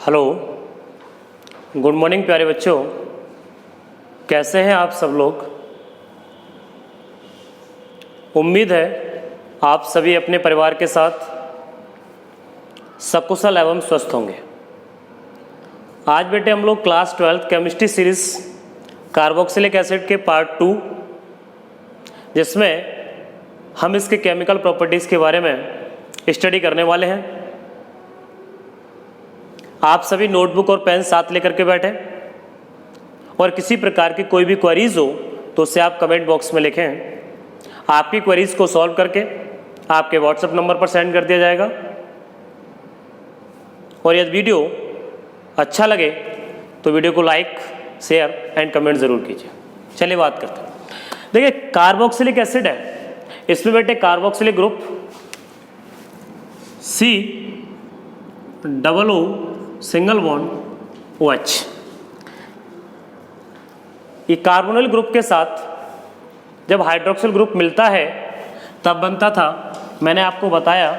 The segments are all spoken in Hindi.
हेलो, गुड मॉर्निंग प्यारे बच्चों। कैसे हैं आप सब लोग? उम्मीद है आप सभी अपने परिवार के साथ सकुशल एवं स्वस्थ होंगे। आज बेटे हम लोग class 12 chemistry series carboxylic acid के पार्ट 2, जिसमें हम इसके केमिकल प्रॉपर्टीज़ के बारे में स्टडी करने वाले हैं। आप सभी नोटबुक और पेन साथ लेकर के बैठें और किसी प्रकार की कोई भी क्वेरीज हो तो उसे आप कमेंट बॉक्स में लिखें। आपकी क्वेरीज को सॉल्व करके आपके व्हाट्सएप नंबर पर सेंड कर दिया जाएगा। और यदि वीडियो अच्छा लगे तो वीडियो को लाइक, शेयर एंड कमेंट ज़रूर कीजिए। चलिए बात करते हैं। देखिए, कार्बोक्सिलिक एसिड है, इसमें बेटे carboxylic group COO single bond OH, ये कार्बोनिल ग्रुप के साथ जब हाइड्रोक्सिल ग्रुप मिलता है तब बनता था, मैंने आपको बताया।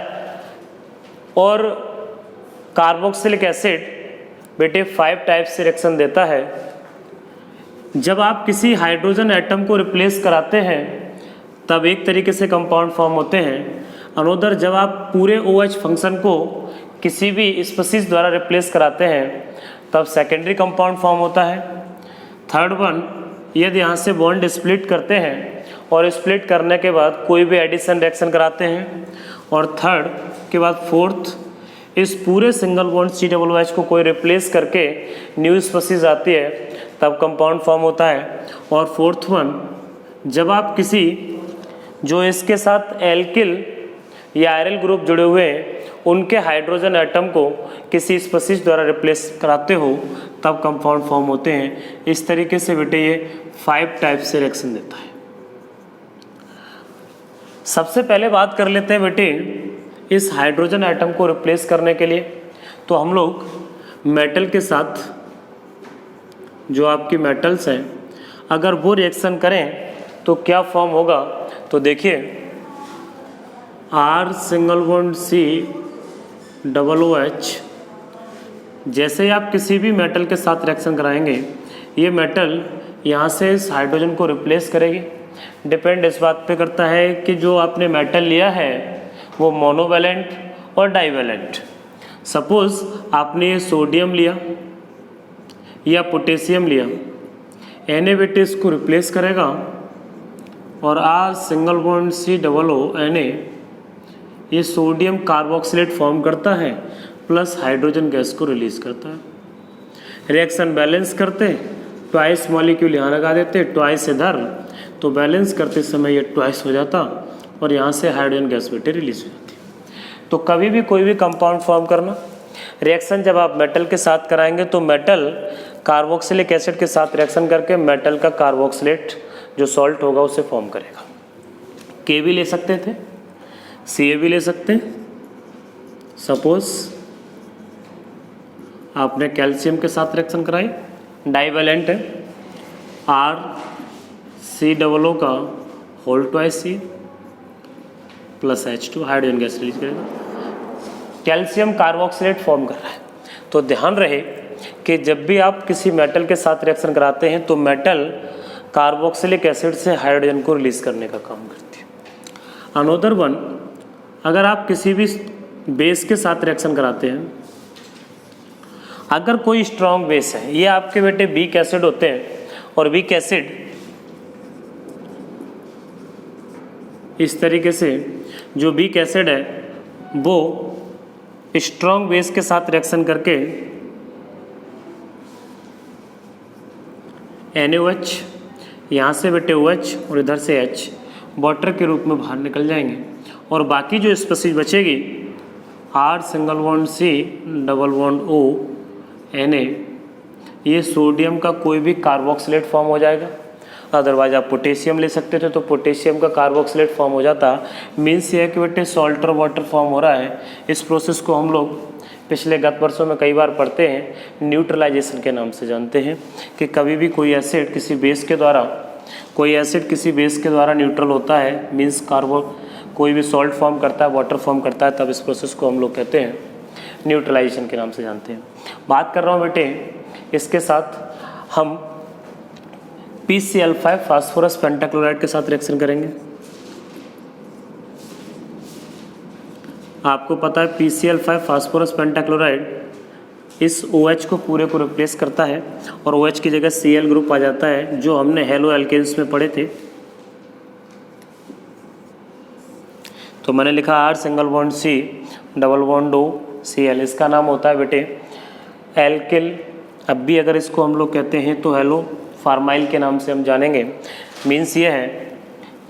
और कार्बोक्सिलिक एसिड बेटे 5 टाइप से रिएक्शन देता है। जब आप किसी हाइड्रोजन एटम को रिप्लेस कराते हैं तब एक तरीके से कंपाउंड फॉर्म होते हैं। अनोदर, जब आप पूरे OH फंक्शन को किसी भी स्पीशीज द्वारा रिप्लेस कराते हैं तब सेकेंडरी कंपाउंड फॉर्म होता है। थर्ड वन, यदि यहाँ से बॉन्ड स्प्लिट करते हैं और स्प्लिट करने के बाद कोई भी एडिशन रिएक्शन कराते हैं, और थर्ड के बाद फोर्थ, इस पूरे सिंगल बॉन्ड COOH को कोई रिप्लेस करके न्यू स्पीशीज आती है तब कंपाउंड फॉर्म होता है। और फोर्थ वन, जब आप किसी जो इसके साथ एल्किल या आयरल ग्रुप जुड़े हुए हैं उनके हाइड्रोजन एटम को किसी स्पीशीज द्वारा रिप्लेस कराते हो तब कंपाउंड फॉर्म होते हैं। इस तरीके से बेटे ये 5 टाइप से रिएक्शन देता है। सबसे पहले बात कर लेते हैं बेटे इस हाइड्रोजन एटम को रिप्लेस करने के लिए। तो हम लोग मेटल के साथ, जो आपकी मेटल्स हैं, अगर वो रिएक्शन करें तो क्या फॉर्म होगा। तो देखिए, R सिंगल बॉन्ड COOH, जैसे ही आप किसी भी मेटल के साथ रिएक्शन कराएंगे ये मेटल यहाँ से इस हाइड्रोजन को रिप्लेस करेगी। डिपेंड इस बात पे करता है कि जो आपने मेटल लिया है वो मोनोवैलेंट और डाइवैलेंट। सपोज आपने ये सोडियम लिया या पोटेशियम लिया, Na बेटे इसको रिप्लेस करेगा और R single bond COO Na ये सोडियम कार्बोक्सिलेट फॉर्म करता है प्लस हाइड्रोजन गैस को रिलीज करता है। रिएक्शन बैलेंस करते, ट्वाइस मॉलिक्यूल यहाँ लगा देते, ट्वाइस इधर, तो बैलेंस करते समय ये ट्वाइस हो जाता और यहाँ से हाइड्रोजन गैस बेटे रिलीज हो जाती। तो कभी भी कोई भी कंपाउंड फॉर्म करना, रिएक्शन जब आप मेटल के साथ कराएंगे तो मेटल कार्बोक्सिलिक एसिड के साथ रिएक्शन करके मेटल का कार्बोक्सिलेट जो सॉल्ट होगा उसे फॉर्म करेगा। K भी ले सकते थे, Ca भी ले सकते हैं। सपोज आपने कैल्शियम के साथ रिएक्शन कराई, डाइवैलेंट है, RCOO का whole twice C plus H2 hydrogen gas release करेगा। कैल्शियम कार्बोक्सिलेट फॉर्म कर रहा है। तो ध्यान रहे कि जब भी आप किसी मेटल के साथ रिएक्शन कराते हैं तो मेटल कार्बोक्सिलिक एसिड से हाइड्रोजन को रिलीज करने का काम करती है। अनोदर वन, अगर आप किसी भी बेस के साथ रिएक्शन कराते हैं, अगर कोई स्ट्रॉन्ग बेस है, ये आपके बेटे वीक एसिड होते हैं, और वीक एसिड इस तरीके से, जो वीक एसिड है वो स्ट्रॉन्ग बेस के साथ रिएक्शन करके NaOH, यहाँ से बेटे OH और इधर से H वाटर के रूप में बाहर निकल जाएंगे, और बाकी जो स्पीशीज बचेगी R single bond COO Na, ये सोडियम का कोई भी कार्बोक्सिलेट फॉर्म हो जाएगा। अदरवाइज आप पोटेशियम ले सकते थे तो पोटेशियम का कार्बोक्सिलेट फॉर्म हो जाता। मीन्स ये है कि बेटे सॉल्ट और वाटर फॉर्म हो रहा है। इस प्रोसेस को हम लोग पिछले गत वर्षों में कई बार पढ़ते हैं, न्यूट्रलाइजेशन के नाम से जानते हैं। कि कभी भी कोई एसिड किसी बेस के द्वारा, कोई एसिड किसी बेस के द्वारा न्यूट्रल होता है, मीन्स कोई भी सॉल्ट फॉर्म करता है, वाटर फॉर्म करता है, तब इस प्रोसेस को हम लोग कहते हैं न्यूट्रलाइजेशन के नाम से जानते हैं। बात कर रहा हूँ बेटे, इसके साथ हम PCl5 फास्फोरस पेंटाक्लोराइड के साथ रिएक्शन करेंगे। आपको पता है PCl5 फास्फोरस पेंटाक्लोराइड इस OH को पूरे को रिप्लेस करता है और OH की जगह Cl ग्रुप आ जाता है, जो हमने हेलो एल्केन्स में पढ़े थे। तो मैंने लिखा R single bond C double bond O Cl, इसका नाम होता है बेटे एल्किल। अब भी अगर इसको हम लोग कहते हैं तो हेलो फार्माइल के नाम से हम जानेंगे। मीन्स ये है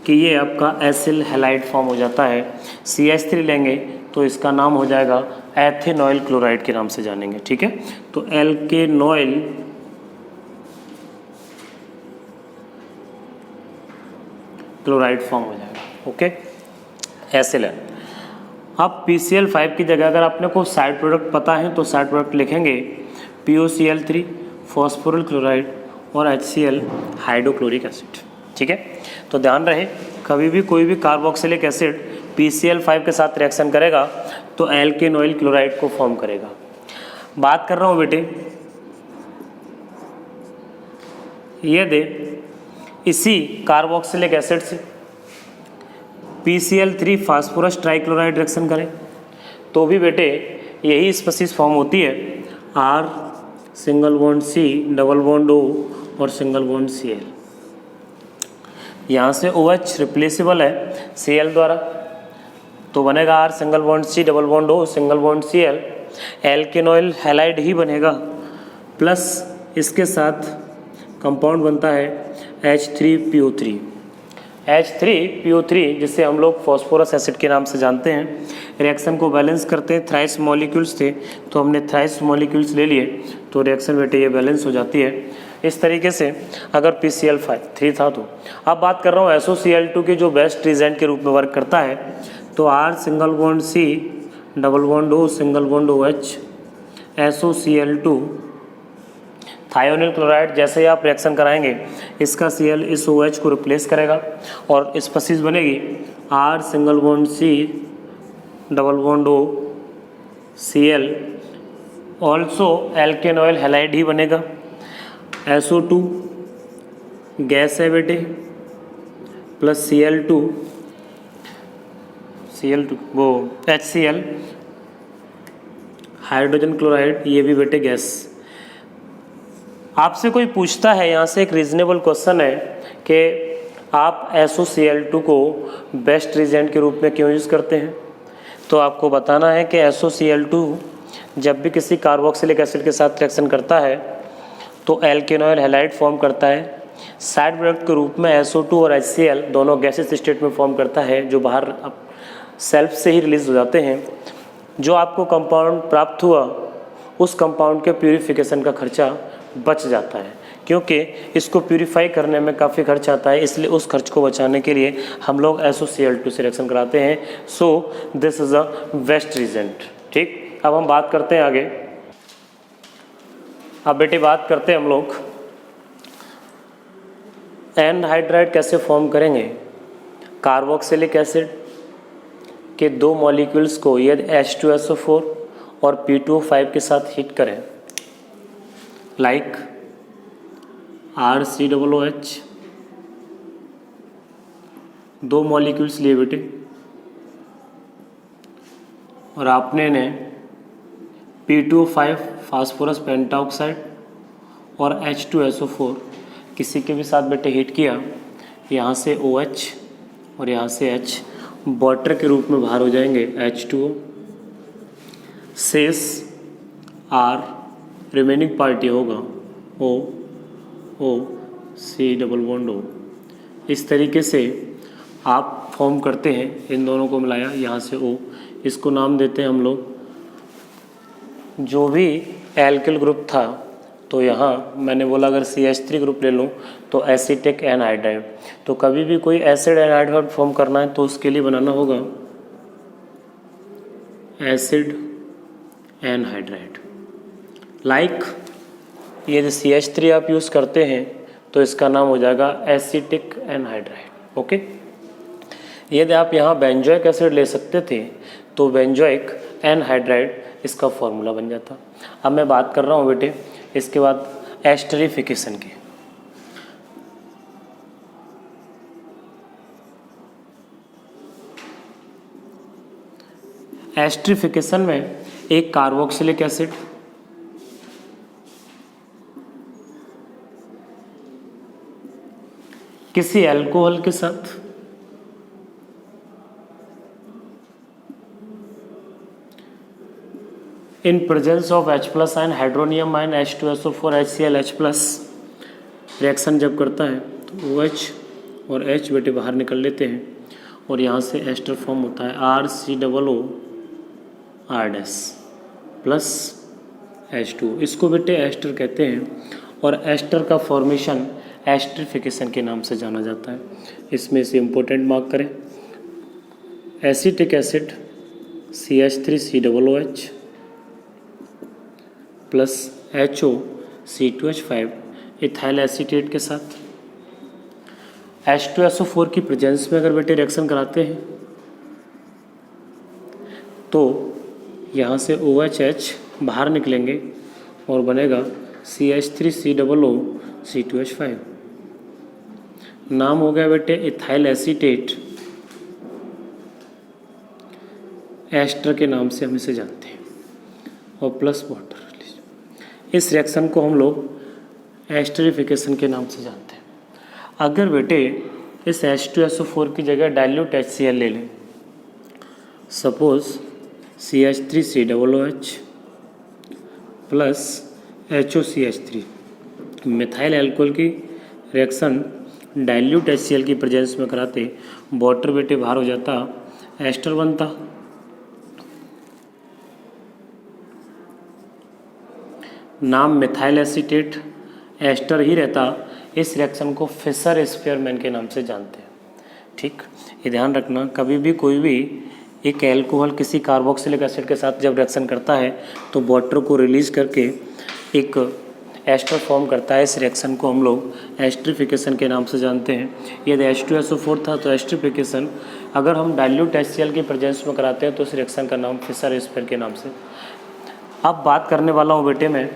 कि ये आपका एसिल हैलाइड फॉर्म हो जाता है। CH3 लेंगे तो इसका नाम हो जाएगा एथेनॉइल क्लोराइड के नाम से जानेंगे, ठीक है। तो एल्केनॉइल क्लोराइड फॉर्म हो जाएगा, ओके, एसिल है। अब PCl5 की जगह अगर आपने को साइड प्रोडक्ट पता है तो साइड प्रोडक्ट लिखेंगे POCl3 फॉस्फोरल क्लोराइड और HCl हाइड्रोक्लोरिक एसिड, ठीक है। तो ध्यान रहे, कभी भी कोई भी कार्बोक्सिलिक एसिड PCl5 के साथ रिएक्शन करेगा तो एल्केनॉइल क्लोराइड को फॉर्म करेगा। बात कर रहा हूँ बेटे, ये दे इसी कार्बोक्सिलिक एसिड से PCl3 फास्फोरस ट्राइक्लोराइड रिएक्शन करें तो भी बेटे यही स्पीशीज फॉर्म होती है, R single bond C double bond O और सिंगल बॉन्ड Cl। यहाँ से OH रिप्लेसेबल है Cl द्वारा, तो बनेगा R single bond C double bond O single bond Cl, alkanoyl halide ही बनेगा, प्लस इसके साथ कंपाउंड बनता है H3PO3। H3PO3 जिसे हम लोग फॉस्फोरस एसिड के नाम से जानते हैं। रिएक्शन को बैलेंस करते हैं, थ्राइस मॉलिक्यूल्स थे तो हमने थ्राइस मॉलिक्यूल्स ले लिए, तो रिएक्शन बेटे ये बैलेंस हो जाती है इस तरीके से अगर PCl3 था तो। अब बात कर रहा हूँ SOCl2 के जो बेस्ट रिजेंट के रूप में वर्क करता है, तो R single bond C double bond O single bond OH SOCl2 thionyl chloride. जैसे ही आप रिएक्शन कराएंगे इसका Cl इस OH को रिप्लेस करेगा और स्पीशीज बनेगी R single bond C double bond O Cl, also alkanoyl halide ही बनेगा। SO2 गैस है बेटे, प्लस Cl2 वो HCl हाइड्रोजन क्लोराइड, ये भी बेटे गैस। आपसे कोई पूछता है, यहाँ से एक रीजनेबल क्वेश्चन है कि आप SOCl2 को बेस्ट रिजेंट के रूप में क्यों यूज़ करते हैं, तो आपको बताना है कि SOCl2 जब भी किसी कार्बोक्सिलिक एसिड के साथ रिएक्शन करता है तो एल्केनॉइल हैलाइड फॉर्म करता है। साइड प्रोडक्ट के रूप में SO2 और HCl दोनों गैसेस स्टेट में फॉर्म करता है, जो बाहर सेल्फ से ही रिलीज हो जाते हैं। जो आपको कंपाउंड प्राप्त हुआ उस कंपाउंड के प्यूरिफिकेशन का खर्चा बच जाता है, क्योंकि इसको प्यूरिफाई करने में काफ़ी खर्च आता है, इसलिए उस खर्च को बचाने के लिए हम लोग SOCl2 से रिएक्शन कराते हैं। So this is a best reagent, ठीक। अब हम बात करते हैं आगे। अब बेटे बात करते हैं हम लोग एनहाइड्राइड कैसे फॉर्म करेंगे। कार्बोक्सिलिक एसिड के दो मॉलिक्यूल्स को यदि H2SO4 और P2O5 के साथ हीट करें, लाइक RCOOH, दो मॉलिक्यूल्स लिए बेटे, और आपने ने P2O5 फास्फोरस पेंटाऑक्साइड और H2SO4 किसी के भी साथ बेटे हीट किया, यहाँ से OH और यहाँ से H वाटर के रूप में बाहर हो जाएंगे, H2O, शेष R, रिमेनिंग पार्ट ये होगा OC डबल बॉन्ड O। इस तरीके से आप फॉर्म करते हैं, इन दोनों को मिलाया, यहाँ से O, इसको नाम देते हैं हम लोग। जो भी एल्किल ग्रुप था तो यहाँ मैंने बोला अगर CH3 ग्रुप ले लूँ तो एसिटिक एनहाइड्राइड, तो कभी भी कोई एसिड एनहाइड्राइड फॉर्म करना है तो उसके लिए बनाना होगा एसिड एनहाइड्राइड। लाइक ये जो CH3 आप यूज़ करते हैं तो इसका नाम हो जाएगा एसिटिक एनहाइड्राइड, ओके। यदि आप यहाँ बेंजोइक एसिड ले सकते थे तो बेंजोइक एनहाइड्राइड इसका फॉर्मूला बन जाता। अब मैं बात कर रहा हूँ बेटे इसके बाद एस्टरिफिकेशन की। एस्टरिफिकेशन में एक कार्बोक्सिलिक एसिड किसी अल्कोहल के साथ in presence of H+ ion hydronium ion H2SO4 HCl H+ reaction जब करता है तो OH और H बेटे बाहर निकल लेते हैं और यहाँ से एस्टर फॉर्म होता है RCOO R- प्लस H2। इसको बेटे एस्टर कहते हैं और एस्टर का फॉर्मेशन एस्टरिफिकेशन के नाम से जाना जाता है। इसमें से इम्पोर्टेंट मार्क करें, acetic acid CH3COOH plus HO C2H5 ethyl acetate के साथ H2SO4 की प्रेजेंस में अगर बेटे रिएक्शन कराते हैं तो यहाँ से OHH बाहर निकलेंगे और बनेगा CH3COO C2H5। नाम हो गया बेटे इथाइल एसीटेट, एस्टर के नाम से हम इसे जानते हैं, और प्लस वाटर। इस रिएक्शन को हम लोग एस्टरिफिकेशन के नाम से जानते हैं। अगर बेटे इस H2SO4 की जगह डाइल्यूट HCl ले लें, suppose CH3COOH plus HOCH3, methyl alcohol की रिएक्शन डाइल्यूट HCl की प्रेजेंस में कराते वाटर बेटे बाहर हो जाता, एस्टर बनता। नाम मिथाइल एसीटेट एस्टर ही रहता। इस रिएक्शन को फिशर स्पेयरमैन के नाम से जानते हैं। ठीक, ये ध्यान रखना, कभी भी कोई भी एक एल्कोहल किसी कार्बोक्सिलिक एसिड के साथ जब रिएक्शन करता है तो वाटर को रिलीज करके एक एस्टर फॉर्म करता है। इस रिएक्शन को हम लोग एस्टरिफिकेशन के नाम से जानते हैं। यदि H2SO4 था तो एस्टरिफिकेशन, अगर हम डाइल्यूट HCl की प्रेजेंस में कराते हैं तो इस रिएक्शन का नाम फिशर स्पेयर के नाम से। अब बात करने वाला हूँ बेटे मैं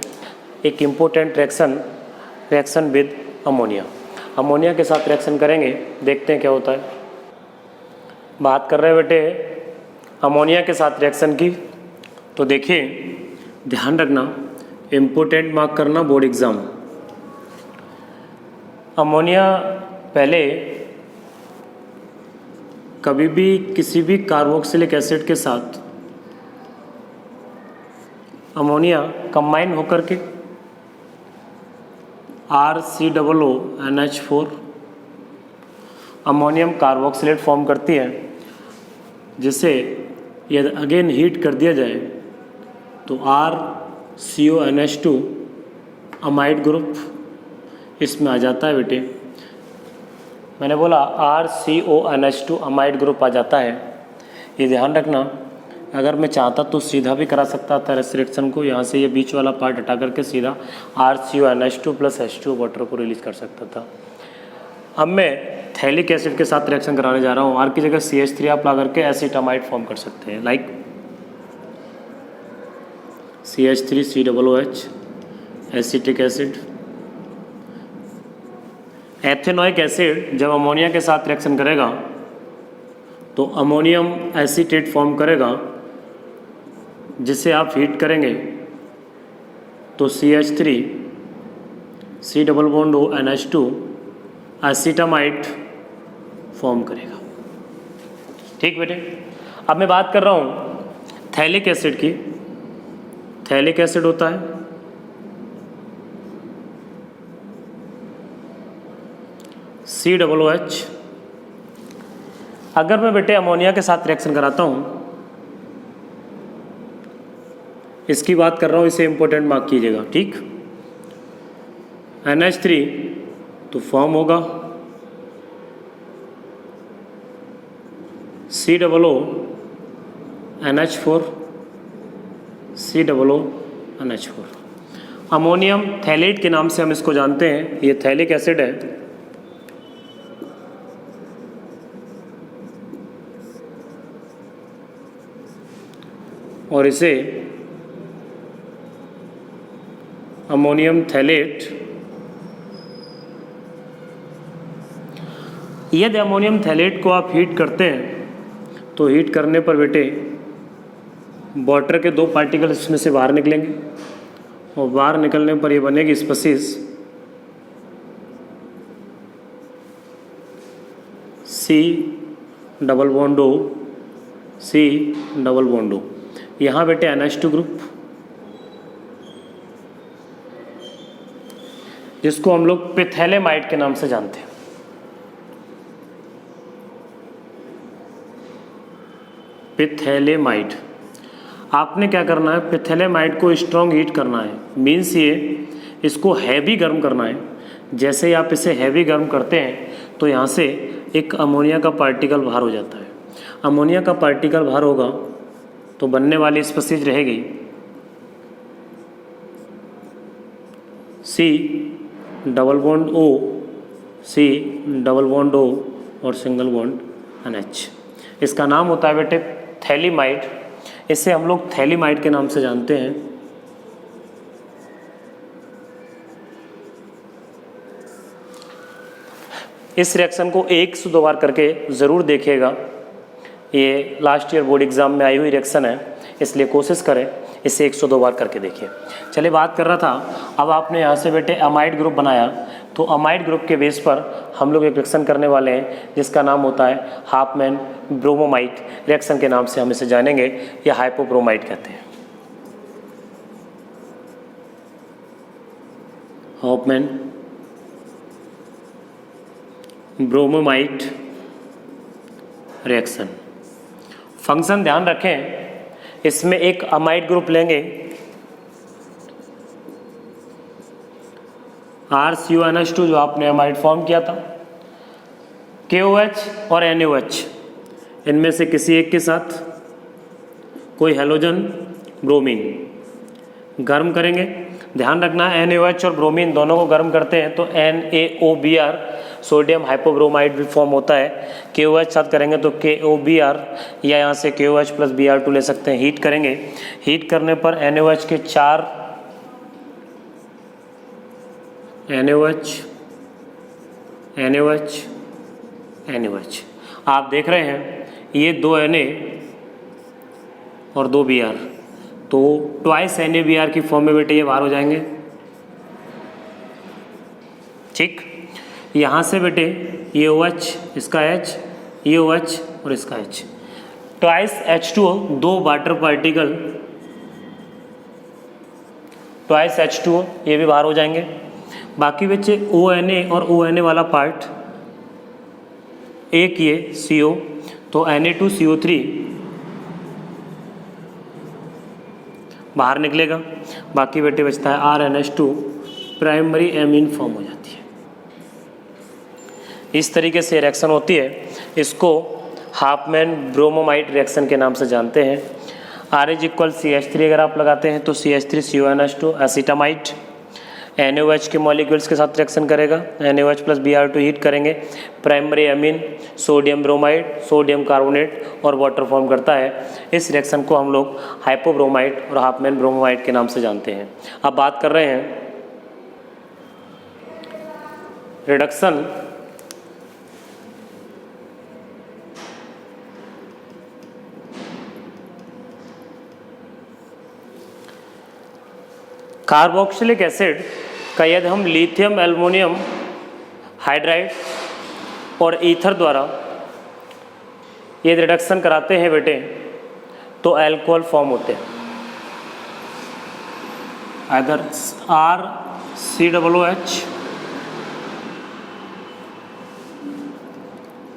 एक important reaction with ammonia. Ammonia के साथ रिएक्शन करेंगे, देखते हैं क्या होता है। बात कर रहे हैं बेटे अमोनिया के साथ रिएक्शन की, तो देखिए ध्यान रखना, इम्पोर्टेंट मार्क करना बोर्ड एग्जाम। अमोनिया पहले कभी भी किसी भी कार्बोक्सिलिक एसिड के साथ अमोनिया कंबाइन होकर के RCOONH4 अमोनियम कार्बोक्सिलेट फॉर्म करती है, जिसे यदि अगेन हीट कर दिया जाए तो RCONH2 अमाइड ग्रुप इसमें आ जाता है बेटे। मैंने बोला RCONH2 अमाइड ग्रुप आ जाता है। ये ध्यान रखना, अगर मैं चाहता तो सीधा भी करा सकता था इस रिएक्शन को, यहाँ से ये बीच वाला पार्ट हटा करके सीधा RCONH2 प्लस H2 वाटर को रिलीज कर सकता था। अब मैं थैलिक एसिड के साथ रिएक्शन कराने जा रहा हूँ। R की जगह CH3 आप ला करके एसिटामाइड फॉर्म कर सकते हैं, like CH3COOH acetic acid. Ethanoic acid जब अमोनिया के साथ रिएक्शन करेगा तो अमोनियम एसीटेट फॉर्म करेगा, जिसे आप हीट करेंगे तो CH3 C double bond ONH2 acetamide form करेगा। ठीक बेटे, अब मैं बात कर रहा हूँ थैलिक एसिड की। थैलिक एसिड होता है COOH। अगर मैं बेटे अमोनिया के साथ रिएक्शन कराता हूँ, इसकी बात कर रहा हूँ, इसे इंपॉर्टेंट मार्क कीजिएगा। ठीक, NH3 तो फॉर्म होगा COONH4 COONH4। अमोनियम थैलेट के नाम से हम इसको जानते हैं। ये थैलिक एसिड है, और इसे अमोनियम थैलेट। यदि अमोनियम थैलेट को आप हीट करते हैं तो हीट करने पर बेटे वाटर के 2 पार्टिकल इसमें से बाहर निकलेंगे और बाहर निकलने पर ये बनेगी species C double bond O, C double bond O। यहाँ बेटे NH2 ग्रुप, जिसको हम लोग पिथैलेमाइड के नाम से जानते हैं। पिथैलेमाइड। आपने क्या करना है, पिथैलेमाइड को स्ट्रॉन्ग हीट करना है, मीन्स ये इसको हैवी गर्म करना है। जैसे ही आप इसे हैवी गर्म करते हैं तो यहाँ से एक अमोनिया का पार्टिकल बाहर हो जाता है। अमोनिया का पार्टिकल बाहर होगा तो बनने वाली स्पीशीज रहेगी C double bond O, C double bond O और सिंगल बॉन्ड NH। इसका नाम होता है बेटे थैलीमाइड। इसे हम लोग थैलीमाइड के नाम से जानते हैं। इस रिएक्शन को 1 से 2 बार करके ज़रूर देखिएगा। ये लास्ट ईयर बोर्ड एग्जाम में आई हुई रिएक्शन है, इसलिए कोशिश करें इसे 1 से 2 बार करके देखिए। चलिए बात कर रहा था, अब आपने यहाँ से बेटे अमाइड ग्रुप बनाया, तो अमाइड ग्रुप के बेस पर हम लोग एक रिएक्शन करने वाले हैं जिसका नाम होता है हाफमैन ब्रोमोमाइड। रिएक्शन के नाम से हम इसे जानेंगे, या हाइपोब्रोमाइड कहते हैं। Hopman bromamide reaction. फंक्शन ध्यान रखें, इसमें एक अमाइड ग्रुप लेंगे RCONH2 जो आपने अमाइड फॉर्म किया था, KOH और NaOH, इनमें से किसी एक के साथ कोई हेलोजन ब्रोमीन गर्म करेंगे। ध्यान रखना NaOH और ब्रोमीन दोनों को गर्म करते हैं तो NaOBr सोडियम हाइपोब्रोमाइड भी फॉर्म होता है। KOH साथ करेंगे तो KOBr, या यहाँ से KOH प्लस Br2 ले सकते हैं। हीट करेंगे, हीट करने पर NaOH के 4 NaOH आप देख रहे हैं, ये 2 Na और 2 Br, तो ट्वाइस NaBr की फॉर्म में बेटे ये बाहर हो जाएंगे। ठीक, यहाँ से बेटे ये OH, इसका H, ये OH और इसका H, twice H2O, 2 water particle twice H2O, ये भी बाहर हो जाएंगे। बाकी बच्चे ONA और ONA वाला पार्ट, एक ये CO, तो Na2CO3 बाहर निकलेगा। बाकी बेटे बचता है RNH2, प्राइमरी एमीन फॉर्म हो जाती है। इस तरीके से रिएक्शन होती है, इसको हाफमैन ब्रोमोमाइड रिएक्शन के नाम से जानते हैं। RH = CH3 अगर आप लगाते हैं तो CH3CONH2 एसिटामाइड NaOH के मॉलिक्यूल्स के साथ रिएक्शन करेगा, NaOH प्लस Br2 हीट करेंगे, primary amine sodium bromide, sodium carbonate और वाटर फॉर्म करता है। इस रिएक्शन को हम लोग हाइपोब्रोमाइड और हाफमैन ब्रोमोमाइड के नाम से जानते हैं। अब बात कर रहे हैं रिडक्शन कार्बोक्सिलिक एसिड का यदि हम लिथियम एल्युमिनियम हाइड्राइड और ईथर द्वारा ये रिडक्शन कराते हैं बेटे तो अल्कोहल फॉर्म होते हैं। अगर RCOOH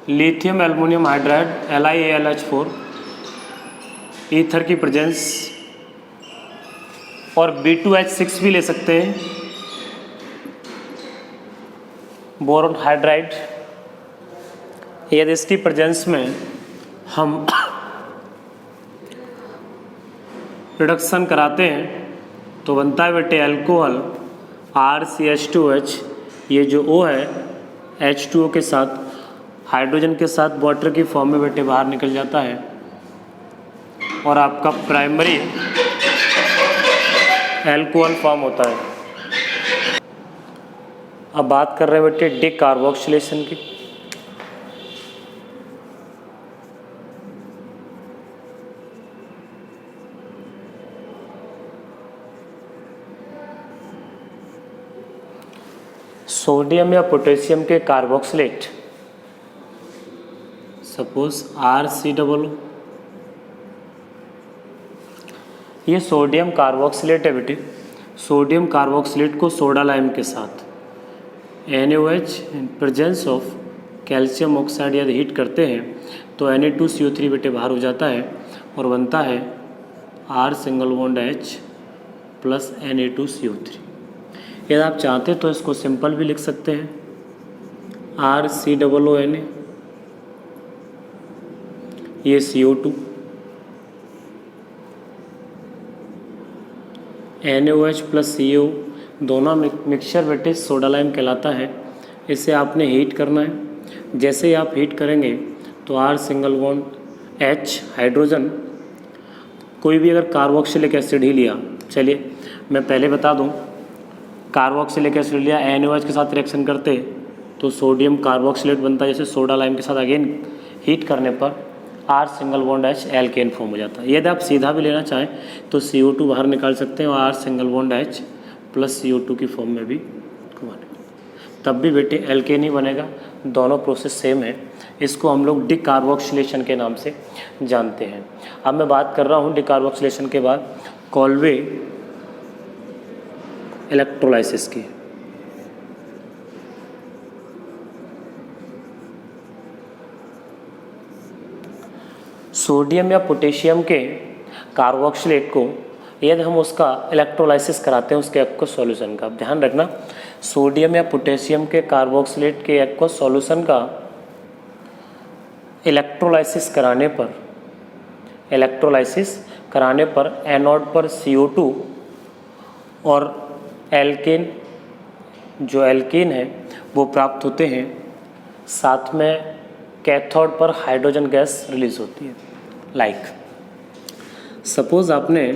lithium aluminium hydride LiAlH4 ether की प्रेजेंस, और B2H6 भी ले सकते हैं, बोरोन हाइड्राइड। यदि इसकी प्रेजेंस में हम रिडक्शन कराते हैं तो बनता है बेटे अल्कोहल RCH2H। ये जो O है H2O के साथ हाइड्रोजन के साथ वाटर की फॉर्म में बेटे बाहर निकल जाता है, और आपका प्राइमरी अल्कोहल फॉर्म होता है। अब बात कर रहे हैं बेटे डिकार्बोक्सिलेशन की। सोडियम या पोटेशियम के कार्बोक्सिलेट, सपोज RCOO, ये सोडियम कार्बोक्सिलेट है बेटे। सोडियम कार्बोक्सिलेट को सोडा लाइम के साथ NaOH in presence of calcium oxide यदि हीट करते हैं तो Na2CO3 बेटे बाहर हो जाता है और बनता है R≡H प्लस Na2CO3। यदि आप चाहते तो इसको सिंपल भी लिख सकते हैं, RCOONA, ये CO2, NaOH प्लस CO दोनों मिक्सचर बेटे सोडा लाइम कहलाता है। इसे आपने हीट करना है। जैसे ही आप हीट करेंगे तो R≡H हाइड्रोजन, कोई भी अगर कार्बोक्सिलिक एसिड ही लिया, चलिए मैं पहले बता दूं, कार्बोक्सिलिक एसिड लिया NaOH के साथ रिएक्शन करते तो सोडियम कार्बोक्सिलेट बनता है। जैसे सोडा लाइम के साथ अगेन हीट करने पर R≡H एल्केन फॉर्म हो जाता है। यदि आप सीधा भी लेना चाहें तो CO2 बाहर निकाल सकते हैं और R≡H प्लस CO2 की फॉर्म में भी तब भी बेटे एल्केन ही बनेगा। दोनों प्रोसेस सेम है। इसको हम लोग डिकार्बोक्सिलेशन के नाम से जानते हैं। अब मैं बात कर रहा हूँ डिकार्बोक्सिलेशन के बाद कॉल्वे इलेक्ट्रोलाइसिस की। सोडियम या पोटेशियम के कार्बोक्सिलेट को यदि हम उसका इलेक्ट्रोलाइसिस कराते हैं उसके एक्वस सॉल्यूशन का, ध्यान रखना, सोडियम या पोटेशियम के कार्बोक्सिलेट के एक्वस सॉल्यूशन का इलेक्ट्रोलाइसिस कराने पर एनोड पर CO2 और एल्केन, जो एल्केन है वो प्राप्त होते हैं। साथ में कैथोड पर हाइड्रोजन गैस रिलीज होती है। लाइक सपोज आपने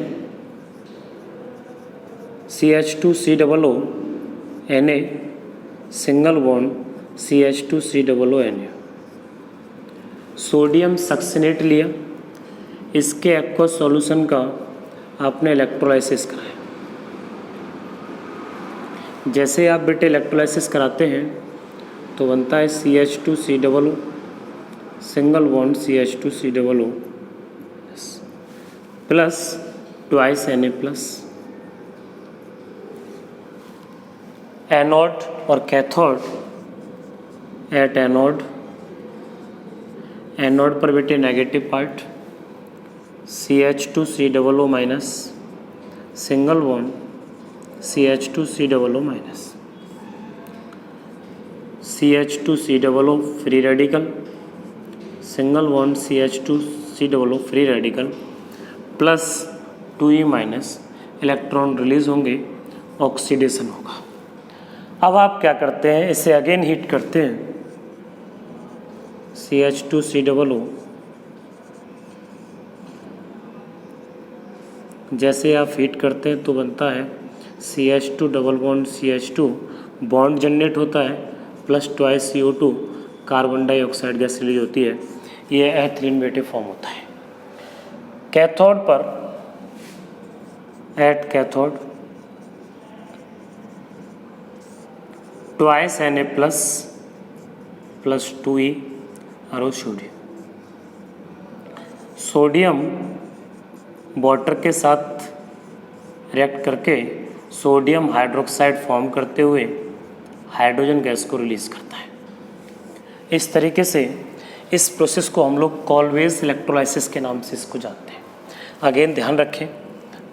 CH2COO Na single bond CH2COO Na, sodium succinate लिया, इसके एक्वस सॉल्यूशन का आपने इलेक्ट्रोलाइसिस कराया। जैसे आप बेटे इलेक्ट्रोलाइसिस कराते हैं तो बनता है CH2COO single bond CH2COO plus twice Na plus. Anode और कैथोड एट एनोड पर बेटे negative part CH2COO minus single bond CH2COO minus, CH2COO free radical single bond CH2COO free radical plus 2E minus, electron release होंगे, ऑक्सीडेशन होगा। अब आप क्या करते हैं, इसे अगेन हीट करते हैं, CH2COO, जैसे आप हीट करते हैं तो बनता है CH2 double bond CH2, bond generate होता है plus twice CO2, carbon dioxide gas release होती है, ये एथिलीन बेटे फॉर्म होता है। कैथोड पर at cathode twice Na plus 2E और सोडियम वाटर के साथ रिएक्ट करके सोडियम हाइड्रोक्साइड फॉर्म करते हुए हाइड्रोजन गैस को रिलीज करता है। इस तरीके से इस प्रोसेस को हम लोग कॉल्वेज इलेक्ट्रोलाइसिस के नाम से इसको जानते हैं। अगेन ध्यान रखें,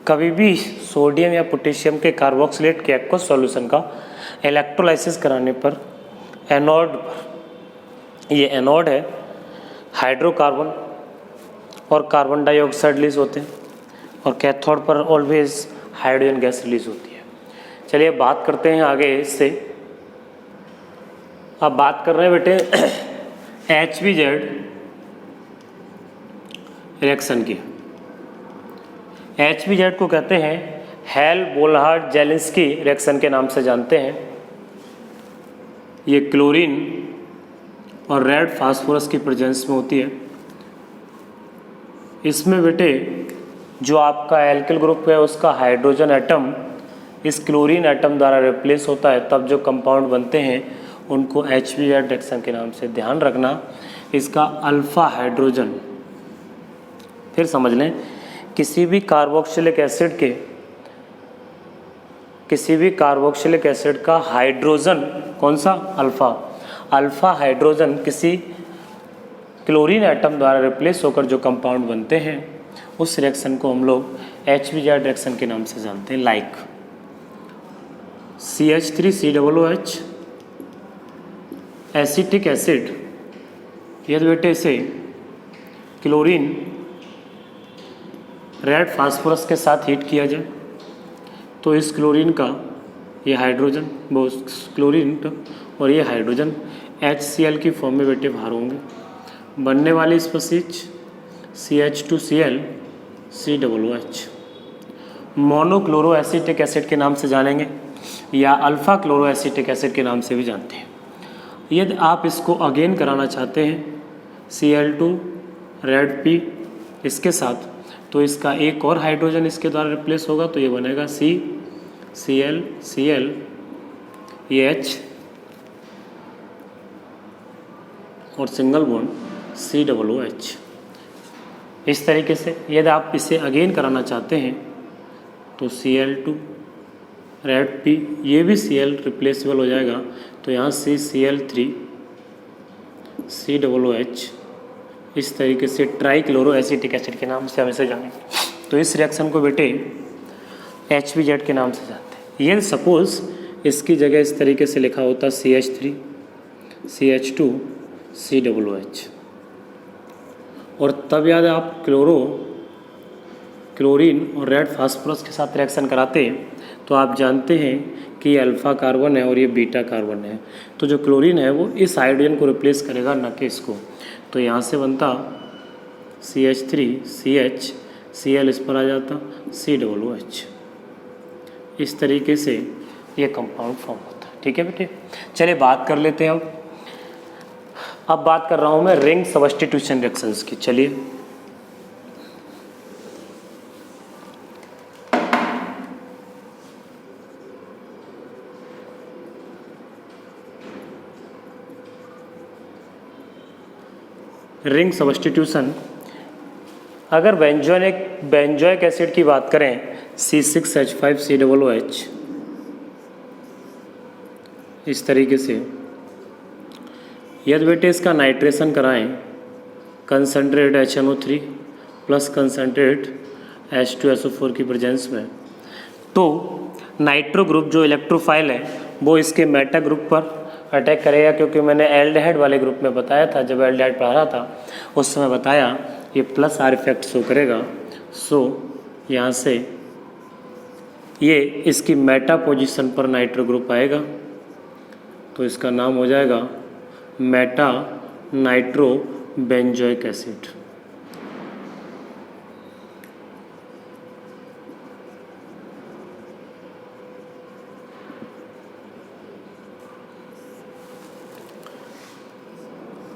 कभी भी सोडियम या पोटेशियम के कार्बोक्सिलेट के एक्वस सॉल्यूशन का इलेक्ट्रोलाइसिस कराने पर एनोड पर, ये एनोड है, हाइड्रोकार्बन और कार्बन डाइऑक्साइड रिलीज होते हैं और कैथोड पर ऑलवेज हाइड्रोजन गैस रिलीज होती है। चलिए बात करते हैं आगे इससे। अब बात कर रहे हैं बेटे HBZ रिएक्शन की। HBZ को कहते हैं हेल बोल्हार्ड जेलिंस्की रिएक्शन के नाम से जानते हैं। ये क्लोरीन और रेड फास्फोरस की प्रेजेंस में होती है। इसमें बेटे जो आपका एल्किल ग्रुप है उसका हाइड्रोजन एटम इस क्लोरीन एटम द्वारा रिप्लेस होता है, तब जो कंपाउंड बनते हैं उनको HBr रिएक्शन के नाम से ध्यान रखना। इसका अल्फा हाइड्रोजन, फिर समझ लें, किसी भी कार्बोक्सिलिक एसिड का हाइड्रोजन कौन सा, अल्फा हाइड्रोजन किसी क्लोरीन एटम द्वारा रिप्लेस होकर जो कंपाउंड बनते हैं उस रिएक्शन को हम लोग HBr रिएक्शन के नाम से जानते हैं। लाइक CH3COOH एसिटिक एसिड, यदि बेटे इसे क्लोरीन रेड फास्फोरस के साथ हीट किया जाए तो इस क्लोरीन का ये हाइड्रोजन, वो क्लोरीन और ये हाइड्रोजन HCl की फॉर्म में बेटे बाहर होंगे। बनने वाली species CH2Cl COOH monochloro acetic acid के नाम से जानेंगे या अल्फा क्लोरो एसिटिक एसिड के नाम से भी जानते हैं। यदि आप इसको अगेन कराना चाहते हैं Cl2 रेड P इसके साथ, तो इसका एक और हाइड्रोजन इसके द्वारा रिप्लेस होगा, तो ये बनेगा CCl ये H और सिंगल बॉन्ड COOH। इस तरीके से यदि आप इसे अगेन कराना चाहते हैं तो Cl2 रेड P, ये भी Cl रिप्लेसेबल हो जाएगा, तो यहाँ CCl3 COOH, इस तरीके से ट्राइक्लोरो एसिटिक एसिड के नाम से हम इसे जानेंगे। तो इस रिएक्शन को बेटे HBz के नाम से जानते हैं। ये सपोज इसकी जगह इस तरीके से लिखा होता CH3 CH2 COOH, और तब याद आप क्लोरीन और रेड फास्फोरस के साथ रिएक्शन कराते हैं तो आप जानते हैं कि ये अल्फ़ा कार्बन है और ये बीटा कार्बन है, तो जो क्लोरीन है वो इस हाइड्रोजन को रिप्लेस करेगा, न कि इसको। तो यहाँ से बनता CH3 CH Cl इस पर आ जाता COOH। इस तरीके से ये कंपाउंड फॉर्म होता है। ठीक है बेटे, चलिए बात कर लेते हैं। अब बात कर रहा हूँ मैं रिंग सब्स्टिट्यूशन रिएक्शंस की। चलिए रिंग सब्स्टिट्यूशन, अगर बेंजोइक एसिड की बात करें C6H5COOH, इस तरीके से यदि बेटे इसका नाइट्रेशन कराएं concentrate HNO3 plus concentrate H2SO4 की प्रेजेंस में, तो नाइट्रो ग्रुप जो इलेक्ट्रोफाइल है वो इसके मेटा ग्रुप पर अटैक करेगा, क्योंकि मैंने एल्डिहाइड वाले ग्रुप में बताया था, जब एल्डिहाइड पढ़ा रहा था उस समय बताया ये +R इफेक्ट शो करेगा। सो यहाँ से ये इसकी मेटा पोजीशन पर नाइट्रो ग्रुप आएगा, तो इसका नाम हो जाएगा मेटा नाइट्रो बेंजोइक एसिड।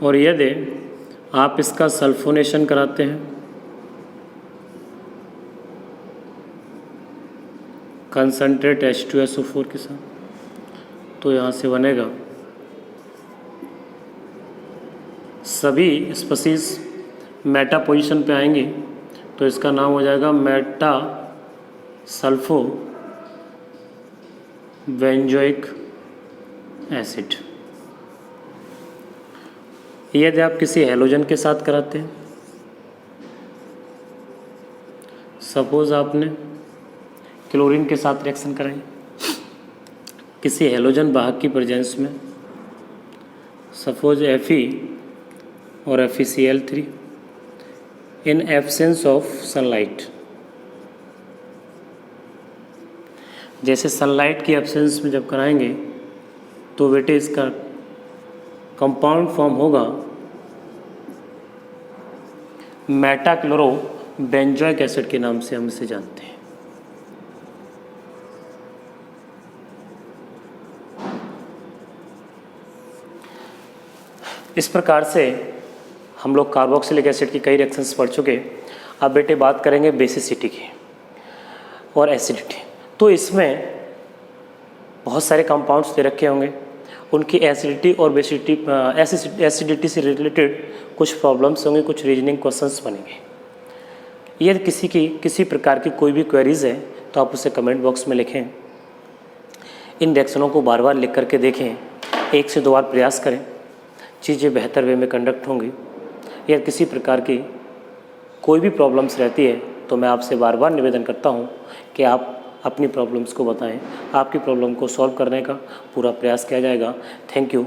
और यदि आप इसका सल्फोनेशन कराते हैं कंसनट्रेट H2SO4 के साथ, तो यहाँ से बनेगा सभी स्पीशीज मेटा पोजीशन पे आएंगे, तो इसका नाम हो जाएगा मेटा सल्फो बेंजोइक एसिड। यदि आप किसी हैलोजन के साथ कराते हैं, सपोज आपने क्लोरीन के साथ रिएक्शन कराई किसी हैलोजन वाहक की प्रेजेंस में, सपोज Fe और FeCl3 in absence of sunlight, जैसे सनलाइट की एब्सेंस में जब कराएंगे तो बेटे इसका कंपाउंड फॉर्म होगा मेटाक्लोरो बेंजोइक एसिड के नाम से हम इसे जानते हैं। इस प्रकार से हम लोग कार्बोक्सिलिक एसिड की कई रिएक्शंस पढ़ चुके। अब बेटे बात करेंगे बेसिसिटी की और एसिडिटी। तो इसमें बहुत सारे कंपाउंड्स दे रखे होंगे, उनकी एसिडिटी और बेसिसिटी एसिडिटी से रिलेटेड कुछ प्रॉब्लम्स होंगे, कुछ रीजनिंग क्वेश्चंस बनेंगे। यदि किसी प्रकार की कोई भी क्वेरीज है तो आप उसे कमेंट बॉक्स में लिखें। इन रिएक्शनों को बार बार लिख करके देखें, 1 से 2 बार प्रयास करें, चीज़ें बेहतर वे में कंडक्ट होंगी। या किसी प्रकार की कोई भी प्रॉब्लम्स रहती है तो मैं आपसे बार बार निवेदन करता हूँ कि आप अपनी प्रॉब्लम्स को बताएं। आपकी प्रॉब्लम को सॉल्व करने का पूरा प्रयास किया जाएगा। Thank you.